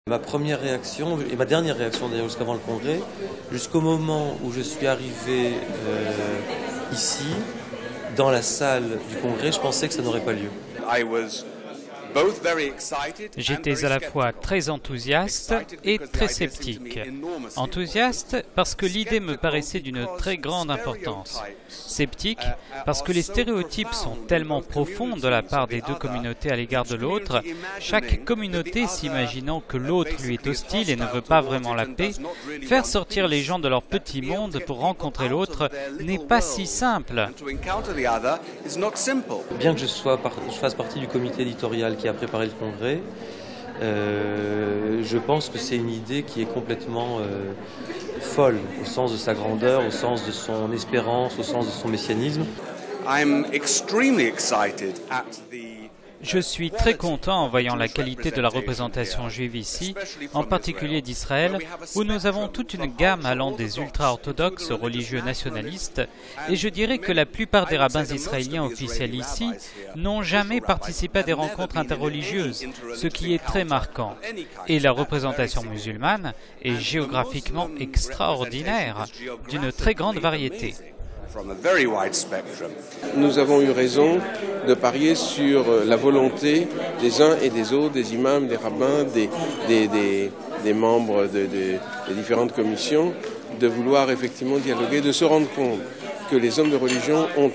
Ma première réaction, et ma dernière réaction d'ailleurs jusqu'avant le congrès, jusqu'au moment où je suis arrivé ici, dans la salle du congrès, je pensais que ça n'aurait pas lieu. J'étais à la fois très enthousiaste et très sceptique. Enthousiaste parce que l'idée me paraissait d'une très grande importance. Sceptique parce que les stéréotypes sont tellement profonds de la part des deux communautés à l'égard de l'autre, chaque communauté s'imaginant que l'autre lui est hostile et ne veut pas vraiment la paix, faire sortir les gens de leur petit monde pour rencontrer l'autre n'est pas si simple. Bien que je fasse partie du comité éditorial qui a préparé le congrès, je pense que c'est une idée qui est complètement folle, au sens de sa grandeur, au sens de son espérance, au sens de son messianisme. Je suis très content en voyant la qualité de la représentation juive ici, en particulier d'Israël, où nous avons toute une gamme allant des ultra-orthodoxes aux religieux nationalistes, et je dirais que la plupart des rabbins israéliens officiels ici n'ont jamais participé à des rencontres interreligieuses, ce qui est très marquant. Et la représentation musulmane est géographiquement extraordinaire, d'une très grande variété. Nous avons eu raison de parier sur la volonté des uns et des autres, des imams, des rabbins, des membres des différentes commissions, de vouloir effectivement dialoguer, de se rendre compte que les hommes de religion ont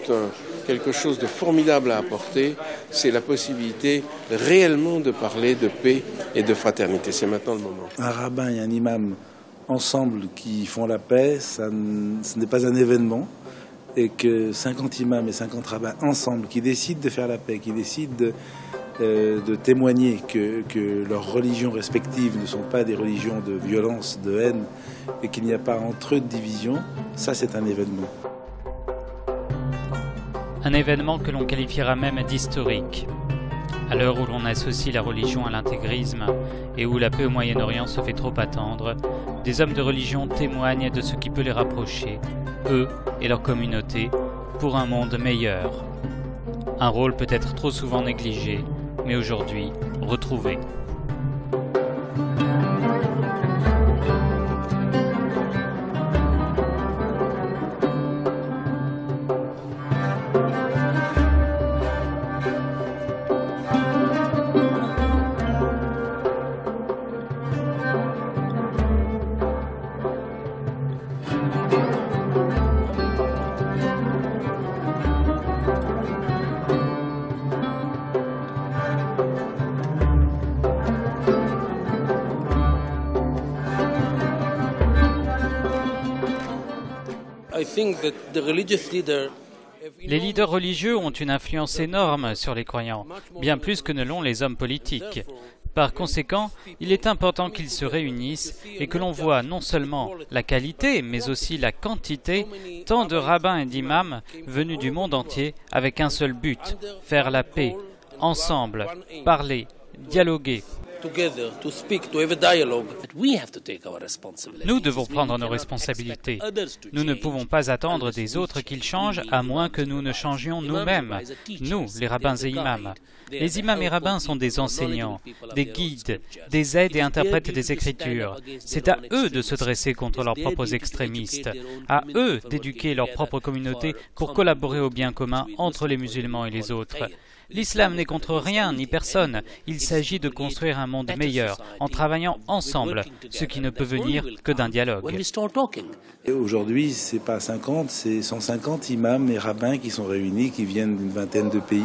quelque chose de formidable à apporter, c'est la possibilité réellement de parler de paix et de fraternité. C'est maintenant le moment. Un rabbin et un imam ensemble qui font la paix, ce n'est pas un événement. Et que 50 imams et 50 rabbins ensemble qui décident de faire la paix, qui décident de témoigner que leurs religions respectives ne sont pas des religions de violence, de haine, et qu'il n'y a pas entre eux de division, ça c'est un événement. Un événement que l'on qualifiera même d'historique. À l'heure où l'on associe la religion à l'intégrisme et où la paix au Moyen-Orient se fait trop attendre, des hommes de religion témoignent de ce qui peut les rapprocher, eux et leur communauté, pour un monde meilleur. Un rôle peut-être trop souvent négligé, mais aujourd'hui retrouvé. Les leaders religieux ont une influence énorme sur les croyants, bien plus que ne l'ont les hommes politiques. Par conséquent, il est important qu'ils se réunissent et que l'on voit non seulement la qualité, mais aussi la quantité, tant de rabbins et d'imams venus du monde entier avec un seul but, faire la paix, ensemble, parler, dialoguer. Nous devons prendre nos responsabilités. Nous ne pouvons pas attendre des autres qu'ils changent à moins que nous ne changions nous-mêmes, nous, les rabbins et imams. Les imams et rabbins sont des enseignants, des guides, des aides et interprètes des Écritures. C'est à eux de se dresser contre leurs propres extrémistes, à eux d'éduquer leur propre communauté pour collaborer au bien commun entre les musulmans et les autres. L'islam n'est contre rien ni personne. Il s'agit de construire un monde meilleur en travaillant ensemble, ce qui ne peut venir que d'un dialogue. Aujourd'hui, ce n'est pas 50, c'est 150 imams et rabbins qui sont réunis, qui viennent d'une vingtaine de pays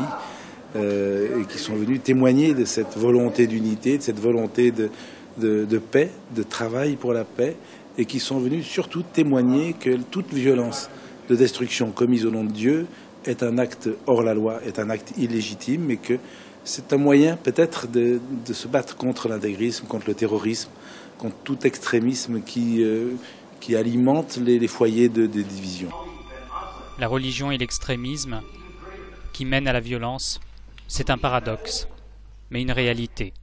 et qui sont venus témoigner de cette volonté d'unité, de cette volonté de paix, de travail pour la paix, et qui sont venus surtout témoigner que toute violence de destruction commise au nom de Dieu est un acte hors la loi, est un acte illégitime, mais que c'est un moyen peut-être de se battre contre l'intégrisme, contre le terrorisme, contre tout extrémisme qui alimente les foyers de division. La religion et l'extrémisme qui mènent à la violence, c'est un paradoxe, mais une réalité.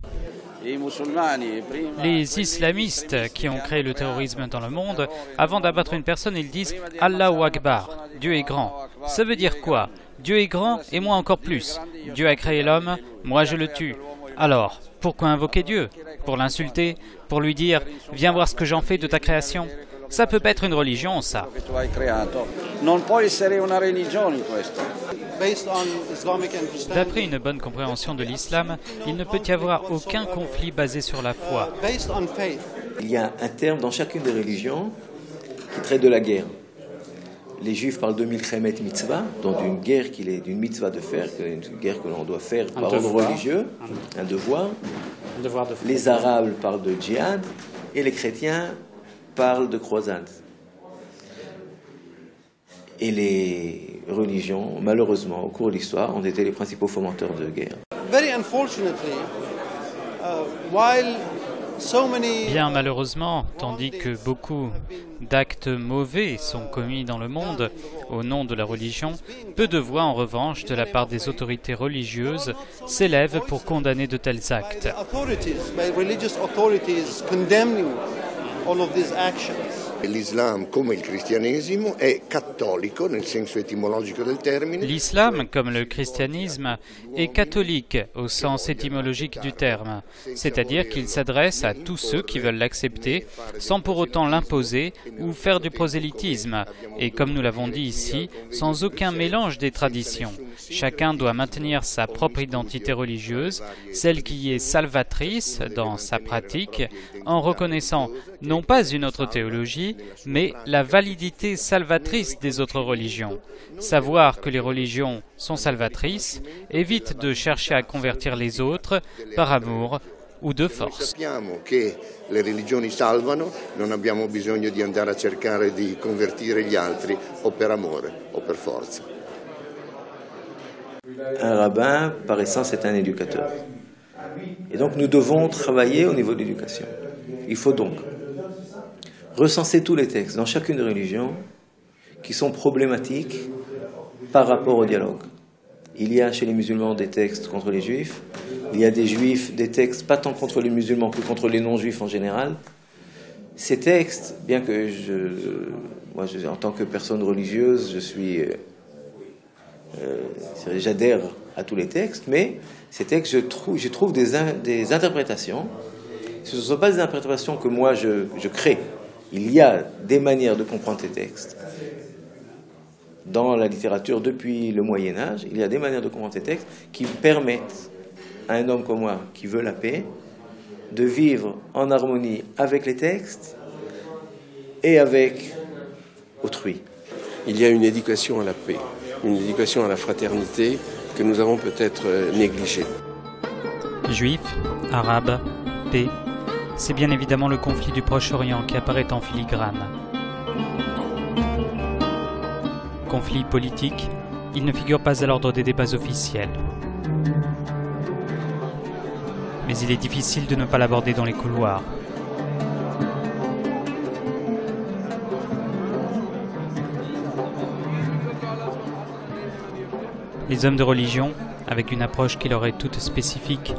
Les islamistes qui ont créé le terrorisme dans le monde, avant d'abattre une personne, ils disent « Allahu Akbar », Dieu est grand. Ça veut dire quoi? Dieu est grand et moi encore plus. Dieu a créé l'homme, moi je le tue. Alors, pourquoi invoquer Dieu? Pour l'insulter? Pour lui dire « Viens voir ce que j'en fais de ta création » ? Ça peut pas être une religion, ça. D'après une bonne compréhension de l'islam, il ne peut y avoir aucun conflit basé sur la foi. Il y a un terme dans chacune des religions qui traite de la guerre. Les Juifs parlent de milchemet mitzvah, donc d'une guerre qu'il est d'une mitzvah de faire, une guerre que l'on doit faire par ordre religieux, un devoir. Les Arabes parlent de djihad et les chrétiens parlent de croisade. Et les religions, malheureusement, au cours de l'histoire, ont été les principaux fomenteurs de guerre. Bien malheureusement, tandis que beaucoup d'actes mauvais sont commis dans le monde au nom de la religion, peu de voix en revanche de la part des autorités religieuses s'élèvent pour condamner de tels actes. L'islam, come il cristianesimo, è cattolico nel senso etimologico del termine. L'islam, comme le christianisme, est catholique au sens étymologique du terme, c'est-à-dire qu'il s'adresse à tous ceux qui veulent l'accepter sans pour autant l'imposer ou faire du prosélytisme, et comme nous l'avons dit ici, sans aucun mélange des traditions. Chacun doit maintenir sa propre identité religieuse, celle qui est salvatrice dans sa pratique, en reconnaissant non pas une autre théologie, mais la validité salvatrice des autres religions. Savoir que les religions sont salvatrices évite de chercher à convertir les autres par amour ou de force. Sappiamo che le religioni salvano, non abbiamo bisogno di andare a cercare di convertire gli altri o per amore o per forza. Un rabbin, par essence, est un éducateur. Et donc nous devons travailler au niveau de l'éducation. Il faut donc recenser tous les textes dans chacune des religions qui sont problématiques par rapport au dialogue. Il y a chez les musulmans des textes contre les juifs, il y a des juifs des textes pas tant contre les musulmans que contre les non-juifs en général. Ces textes, bien que en tant que personne religieuse, j'adhère à tous les textes, mais ces textes, je trouve des interprétations. Ce ne sont pas des interprétations que moi je crée. Il y a des manières de comprendre ces textes. Dans la littérature, depuis le Moyen-Âge, il y a des manières de comprendre ces textes qui permettent à un homme comme moi, qui veut la paix, de vivre en harmonie avec les textes et avec autrui. Il y a une éducation à la paix, une éducation à la fraternité que nous avons peut-être négligée. Juifs, Arabes, paix. C'est bien évidemment le conflit du Proche-Orient qui apparaît en filigrane. Conflit politique, il ne figure pas à l'ordre des débats officiels. Mais il est difficile de ne pas l'aborder dans les couloirs. Les hommes de religion, avec une approche qui leur est toute spécifique,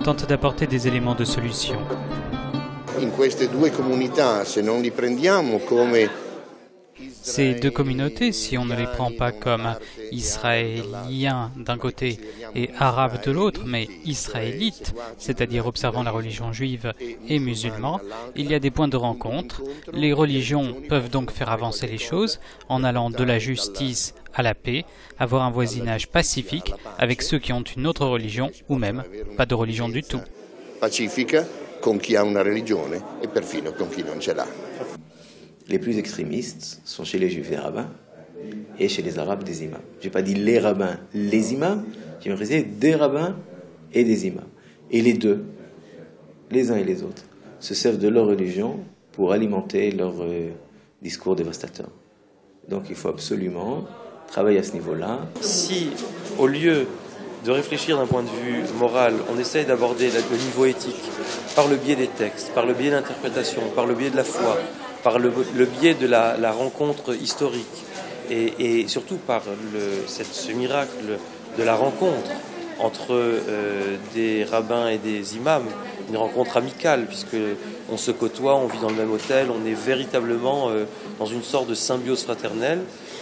tentent d'apporter des éléments de solution. In queste due comunità, se non li prendiamo come Ces deux communautés, si on ne les prend pas comme israéliens d'un côté et arabes de l'autre, mais israélites, c'est-à-dire observant la religion juive et musulmans, il y a des points de rencontre. Les religions peuvent donc faire avancer les choses en allant de la justice à la paix, avoir un voisinage pacifique avec ceux qui ont une autre religion ou même pas de religion du tout. pacifica con chi ha una religione e perfino con chi non ce l'ha. Les plus extrémistes sont chez les juifs des rabbins et chez les arabes des imams. Je n'ai pas dit les rabbins, les imams, j'ai précisé des rabbins et des imams. Et les deux, les uns et les autres, se servent de leur religion pour alimenter leur discours dévastateur. Donc il faut absolument travailler à ce niveau-là. Si, au lieu de réfléchir d'un point de vue moral, on essaye d'aborder le niveau éthique par le biais des textes, par le biais de l'interprétation, par le biais de la foi, par le biais de la rencontre historique et surtout par ce miracle de la rencontre entre des rabbins et des imams, une rencontre amicale puisque on se côtoie, on vit dans le même hôtel, on est véritablement dans une sorte de symbiose fraternelle.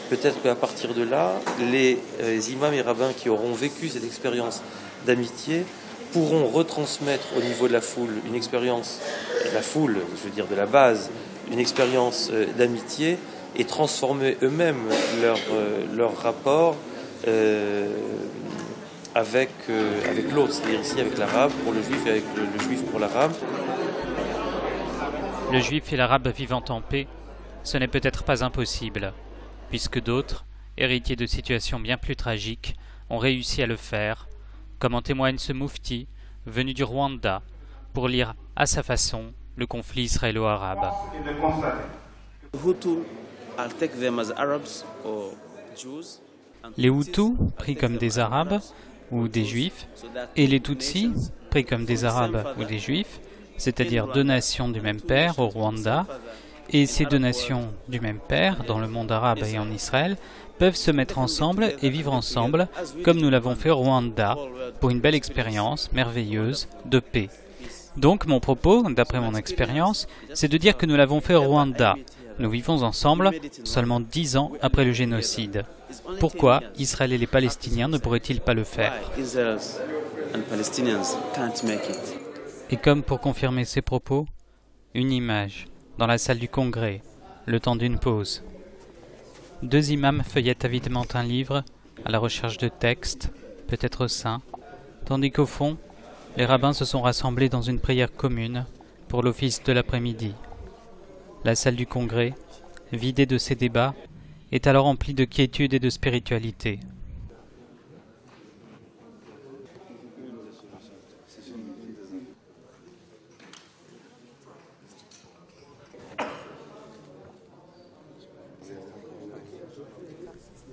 Peut-être qu'à partir de là, les imams et rabbins qui auront vécu cette expérience d'amitié pourront retransmettre au niveau de la foule une expérience, de la base, une expérience d'amitié et transformer eux-mêmes leur rapport avec l'autre, c'est-à-dire ici avec l'arabe pour le juif et avec le juif pour l'arabe. Le juif et l'arabe vivant en paix, ce n'est peut-être pas impossible, puisque d'autres, héritiers de situations bien plus tragiques, ont réussi à le faire, comme en témoigne ce moufti, venu du Rwanda, pour lire à sa façon le conflit israélo-arabe. Les Hutus, pris comme des Arabes ou des Juifs, et les Tutsis, pris comme des Arabes ou des Juifs, c'est-à-dire deux nations du même père au Rwanda, et ces deux nations du même père, dans le monde arabe et en Israël, peuvent se mettre ensemble et vivre ensemble, comme nous l'avons fait au Rwanda, pour une belle expérience merveilleuse de paix. Donc mon propos, d'après mon expérience, c'est de dire que nous l'avons fait au Rwanda. Nous vivons ensemble seulement 10 ans après le génocide. Pourquoi Israël et les Palestiniens ne pourraient-ils pas le faire? Et comme pour confirmer ces propos, une image, dans la salle du Congrès, le temps d'une pause. Deux imams feuillettent avidement un livre, à la recherche de textes, peut-être saints, tandis qu'au fond, les rabbins se sont rassemblés dans une prière commune pour l'office de l'après-midi. La salle du Congrès, vidée de ces débats, est alors remplie de quiétude et de spiritualité.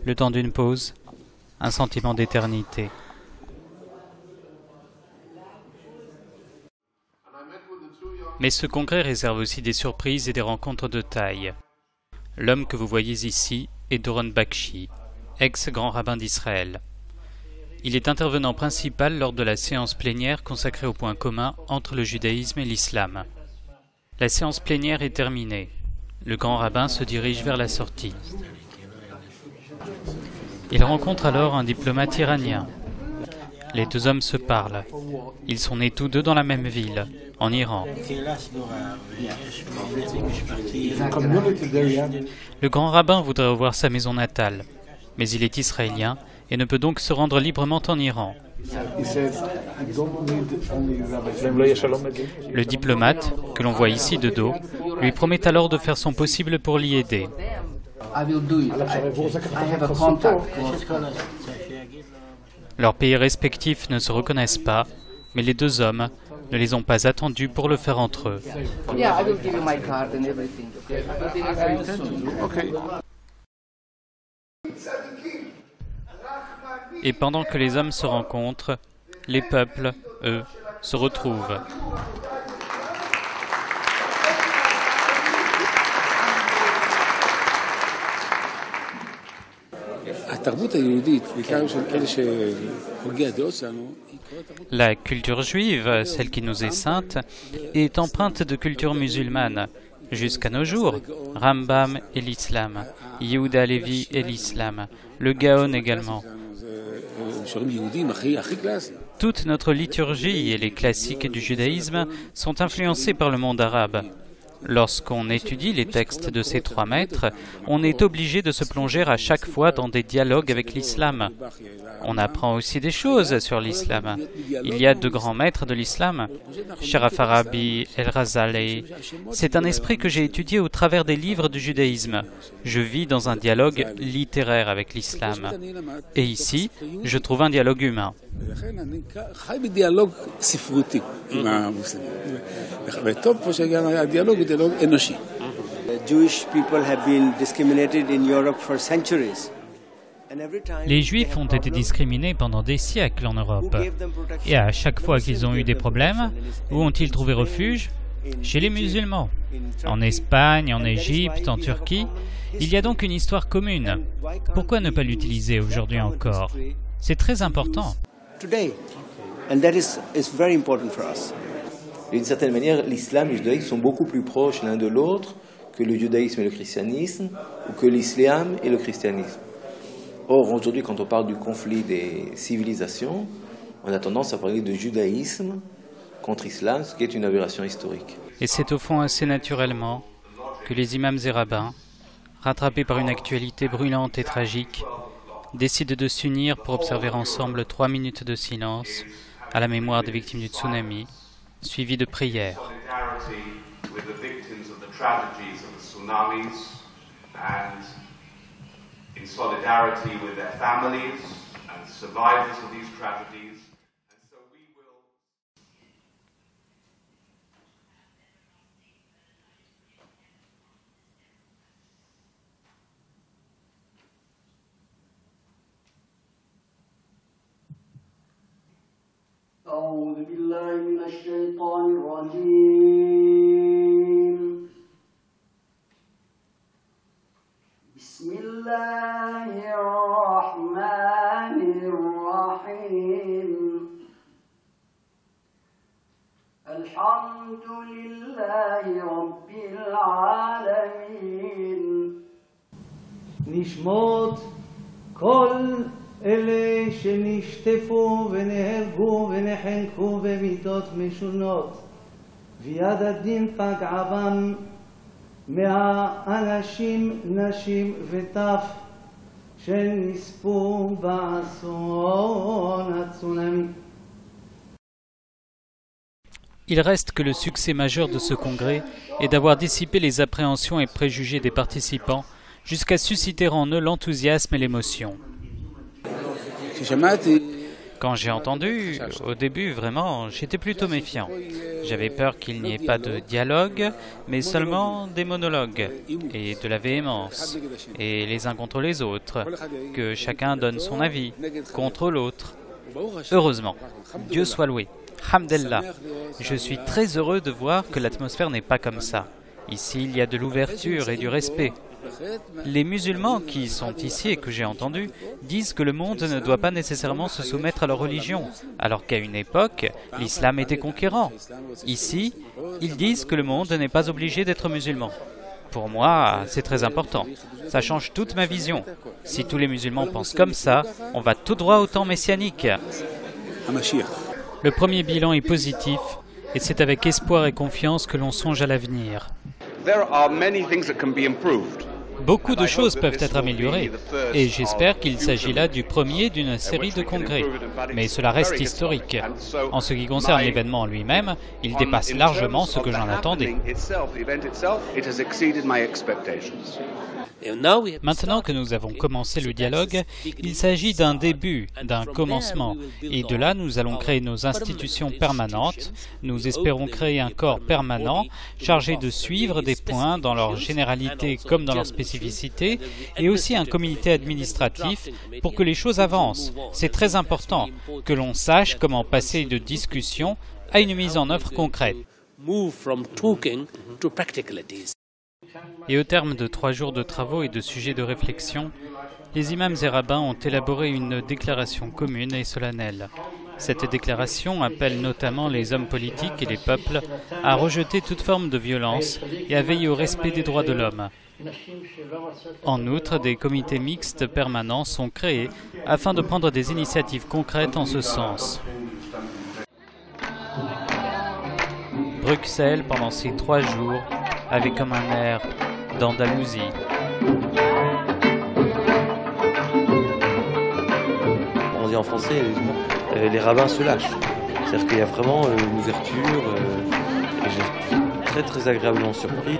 Le temps d'une pause, un sentiment d'éternité. Mais ce congrès réserve aussi des surprises et des rencontres de taille. L'homme que vous voyez ici est Doron Bakshi, ex-grand rabbin d'Israël. Il est intervenant principal lors de la séance plénière consacrée au point commun entre le judaïsme et l'islam. La séance plénière est terminée. Le grand rabbin se dirige vers la sortie. Il rencontre alors un diplomate iranien. Les deux hommes se parlent. Ils sont nés tous deux dans la même ville, en Iran. Le grand rabbin voudrait revoir sa maison natale, mais il est israélien et ne peut donc se rendre librement en Iran. Le diplomate, que l'on voit ici de dos, lui promet alors de faire son possible pour l'y aider. Leurs pays respectifs ne se reconnaissent pas, mais les deux hommes ne les ont pas attendus pour le faire entre eux. Et pendant que les hommes se rencontrent, les peuples, eux, se retrouvent. La culture juive, celle qui nous est sainte, est empreinte de culture musulmane. Jusqu'à nos jours, Rambam et l'islam, Yehuda Levi et l'islam, le Gaon également. Toute notre liturgie et les classiques du judaïsme sont influencés par le monde arabe. Lorsqu'on étudie les textes de ces trois maîtres, on est obligé de se plonger à chaque fois dans des dialogues avec l'islam. On apprend aussi des choses sur l'islam. Il y a de grands maîtres de l'islam, Sharaf Arabi, El-Razali. C'est un esprit que j'ai étudié au travers des livres du judaïsme. Je vis dans un dialogue littéraire avec l'islam. Et ici, je trouve un dialogue humain. Les Juifs ont été discriminés pendant des siècles en Europe. Et à chaque fois qu'ils ont eu des problèmes, où ont-ils trouvé refuge? Chez les musulmans. En Espagne, en Égypte, en Turquie. Il y a donc une histoire commune. Pourquoi ne pas l'utiliser aujourd'hui encore? C'est très important. D'une certaine manière, l'islam et le judaïsme sont beaucoup plus proches l'un de l'autre que le judaïsme et le christianisme, ou que l'islam et le christianisme. Or, aujourd'hui, quand on parle du conflit des civilisations, on a tendance à parler de judaïsme contre islam, ce qui est une aberration historique. Et c'est au fond assez naturellement que les imams et rabbins, rattrapés par une actualité brûlante et tragique, décident de s'unir pour observer ensemble 3 minutes de silence à la mémoire des victimes du tsunami, suivies de prières. أعوذ بالله من الشيطان الرجيم بسم الله الرحمن الرحيم الحمد لله رب العالمين نشمت كل אלה שנשטפו ונהרגו ונחנקו במיתות משונות ויד הדין פגעה בם מהאנשים, נשים וטף שנספו באסון הצונאמי. Il reste que le succès majeur de ce congrès est d'avoir dissipé les appréhensions et préjugés des participants jusqu'à susciter en eux l'enthousiasme et l'émotion. Quand j'ai entendu, au début, vraiment, j'étais plutôt méfiant. J'avais peur qu'il n'y ait pas de dialogue, mais seulement des monologues et de la véhémence, et les uns contre les autres, que chacun donne son avis contre l'autre. Heureusement, Dieu soit loué. Hamdallah. Je suis très heureux de voir que l'atmosphère n'est pas comme ça. Ici, il y a de l'ouverture et du respect. Les musulmans qui sont ici et que j'ai entendu disent que le monde ne doit pas nécessairement se soumettre à leur religion, alors qu'à une époque, l'islam était conquérant. Ici, ils disent que le monde n'est pas obligé d'être musulman. Pour moi, c'est très important. Ça change toute ma vision. Si tous les musulmans pensent comme ça, on va tout droit au temps messianique. Le premier bilan est positif, et c'est avec espoir et confiance que l'on songe à l'avenir. Beaucoup de choses peuvent être améliorées, et j'espère qu'il s'agit là du premier d'une série de congrès. Mais cela reste historique. En ce qui concerne l'événement en lui-même, il dépasse largement ce que j'en attendais. Maintenant que nous avons commencé le dialogue, il s'agit d'un début, d'un commencement. Et de là, nous allons créer nos institutions permanentes. Nous espérons créer un corps permanent chargé de suivre des points dans leur généralité comme dans leur spécificité, et aussi un comité administratif pour que les choses avancent. C'est très important que l'on sache comment passer de discussion à une mise en œuvre concrète. Et au terme de 3 jours de travaux et de sujets de réflexion, les imams et rabbins ont élaboré une déclaration commune et solennelle. Cette déclaration appelle notamment les hommes politiques et les peuples à rejeter toute forme de violence et à veiller au respect des droits de l'homme. En outre, des comités mixtes permanents sont créés afin de prendre des initiatives concrètes en ce sens. Bruxelles, pendant ces 3 jours, avait comme un air d'Andalousie. On dit en français, les rabbins se lâchent. C'est-à-dire qu'il y a vraiment une ouverture, et je suis très très agréablement surpris.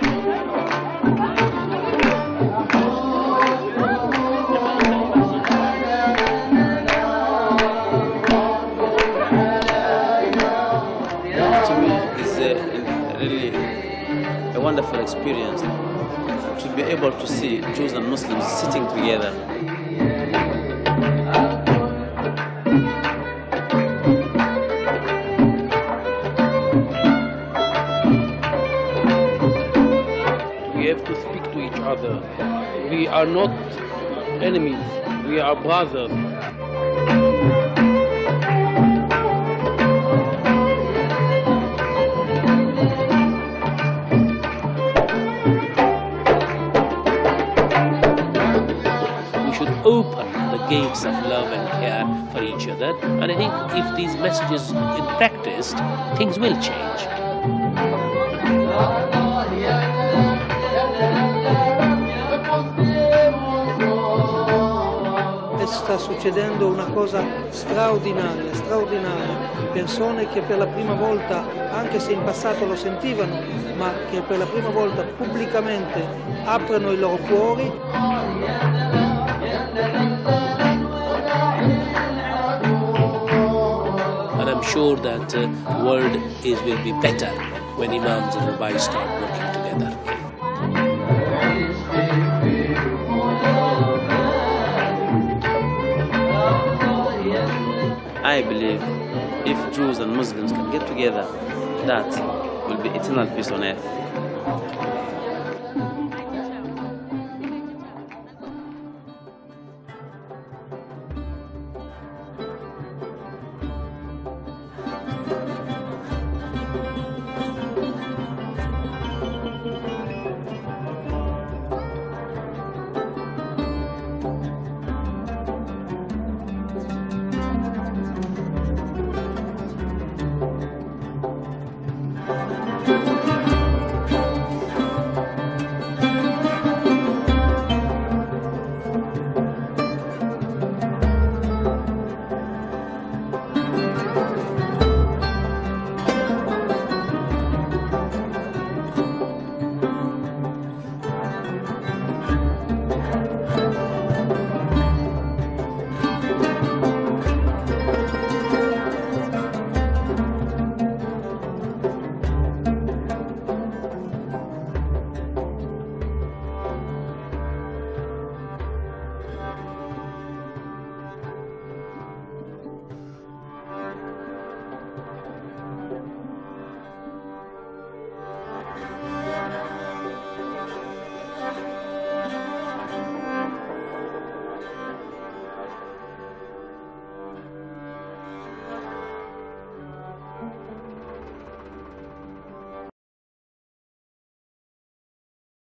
Wonderful experience to be able to see Jews and Muslims sitting together. We have to speak to each other. We are not enemies, we are brothers. Open the gates of love and care for each other. And I think if these messages in practiced, things will change. Sta succedendo una cosa straordinaria, persone che per la prima volta, anche se in passato lo sentivano, ma che per la prima volta pubblicamente aprono i loro cuori. And I'm sure that the world will be better when imams and rabbis start working together. I believe if Jews and Muslims can get together, that will be eternal peace on earth.